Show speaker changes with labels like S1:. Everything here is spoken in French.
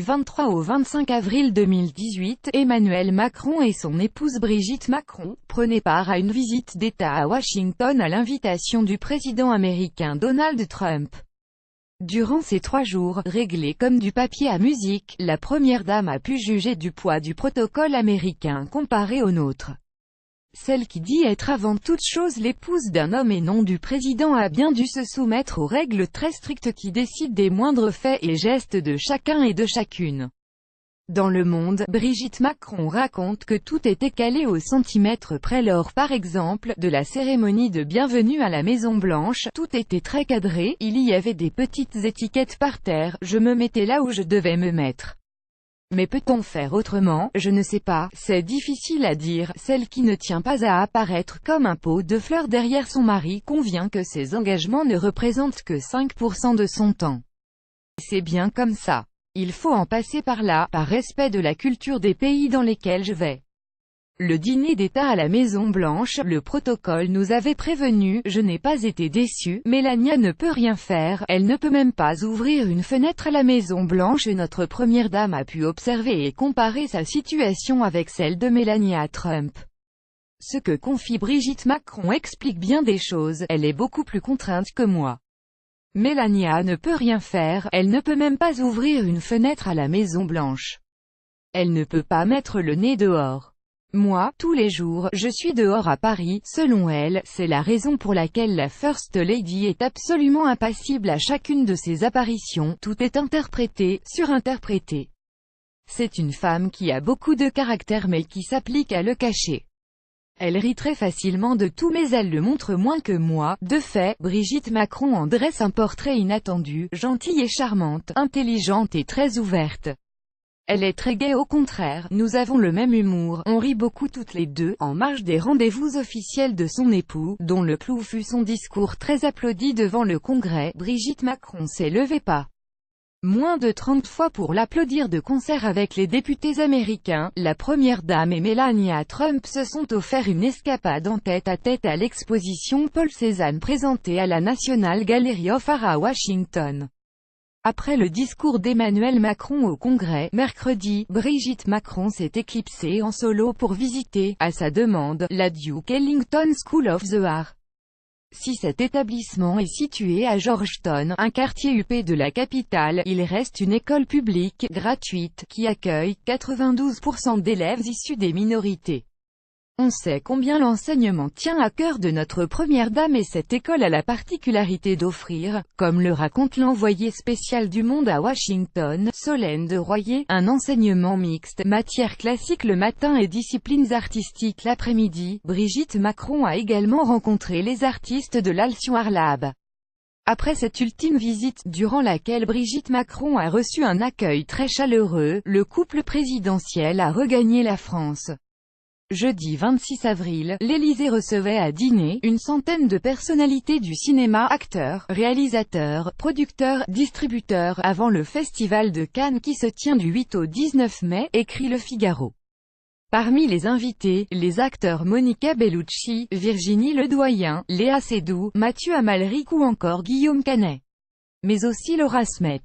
S1: Du 23 au 25 avril 2018, Emmanuel Macron et son épouse Brigitte Macron prenaient part à une visite d'État à Washington à l'invitation du président américain Donald Trump. Durant ces 3 jours, réglés comme du papier à musique, la première dame a pu juger du poids du protocole américain comparé au nôtre. Celle qui dit être avant toute chose l'épouse d'un homme et non du président a bien dû se soumettre aux règles très strictes qui décident des moindres faits et gestes de chacun et de chacune. Dans Le Monde, Brigitte Macron raconte que tout était calé au centimètre près lors par exemple, de la cérémonie de bienvenue à la Maison-Blanche, tout était très cadré, il y avait des petites étiquettes par terre, je me mettais là où je devais me mettre. Mais peut-on faire autrement? Je ne sais pas, c'est difficile à dire. Celle qui ne tient pas à apparaître comme un pot de fleurs derrière son mari convient que ses engagements ne représentent que 5% de son temps. C'est bien comme ça. Il faut en passer par là, par respect de la culture des pays dans lesquels je vais. Le dîner d'État à la Maison-Blanche, le protocole nous avait prévenus, je n'ai pas été déçu, Mélania ne peut rien faire, elle ne peut même pas ouvrir une fenêtre à la Maison-Blanche et notre première dame a pu observer et comparer sa situation avec celle de Mélania Trump. Ce que confie Brigitte Macron explique bien des choses, elle est beaucoup plus contrainte que moi. Mélania ne peut rien faire, elle ne peut même pas ouvrir une fenêtre à la Maison-Blanche. Elle ne peut pas mettre le nez dehors. Moi, tous les jours, je suis dehors à Paris, selon elle, c'est la raison pour laquelle la First Lady est absolument impassible à chacune de ses apparitions, tout est interprété, surinterprété. C'est une femme qui a beaucoup de caractère mais qui s'applique à le cacher. Elle rit très facilement de tout mais elle le montre moins que moi. De fait, Brigitte Macron en dresse un portrait inattendu, gentille et charmante, intelligente et très ouverte. Elle est très gaie au contraire, nous avons le même humour, on rit beaucoup toutes les deux, en marge des rendez-vous officiels de son époux, dont le clou fut son discours très applaudi devant le Congrès. Brigitte Macron s'est levée pas moins de 30 fois pour l'applaudir de concert avec les députés américains. La première dame et Mélania Trump se sont offert une escapade en tête-à-tête à l'exposition Paul Cézanne présentée à la National Gallery of Art à Washington. Après le discours d'Emmanuel Macron au Congrès, mercredi, Brigitte Macron s'est éclipsée en solo pour visiter, à sa demande, la Duke Ellington School of the Art. Si cet établissement est situé à Georgetown, un quartier huppé de la capitale, il reste une école publique, gratuite, qui accueille 92% d'élèves issus des minorités. On sait combien l'enseignement tient à cœur de notre première dame et cette école a la particularité d'offrir, comme le raconte l'envoyé spécial du Monde à Washington, Solène de Royer, un enseignement mixte, matières classiques le matin et disciplines artistiques l'après-midi. Brigitte Macron a également rencontré les artistes de l'Alcyon Art Lab. Après cette ultime visite, durant laquelle Brigitte Macron a reçu un accueil très chaleureux, le couple présidentiel a regagné la France. Jeudi 26 avril, l'Élysée recevait à dîner une centaine de personnalités du cinéma, acteurs, réalisateurs, producteurs, distributeurs, avant le Festival de Cannes qui se tient du 8 au 19 mai, écrit Le Figaro. Parmi les invités, les acteurs Monica Bellucci, Virginie Ledoyen, Léa Seydoux, Mathieu Amalric ou encore Guillaume Canet. Mais aussi Laura Smet.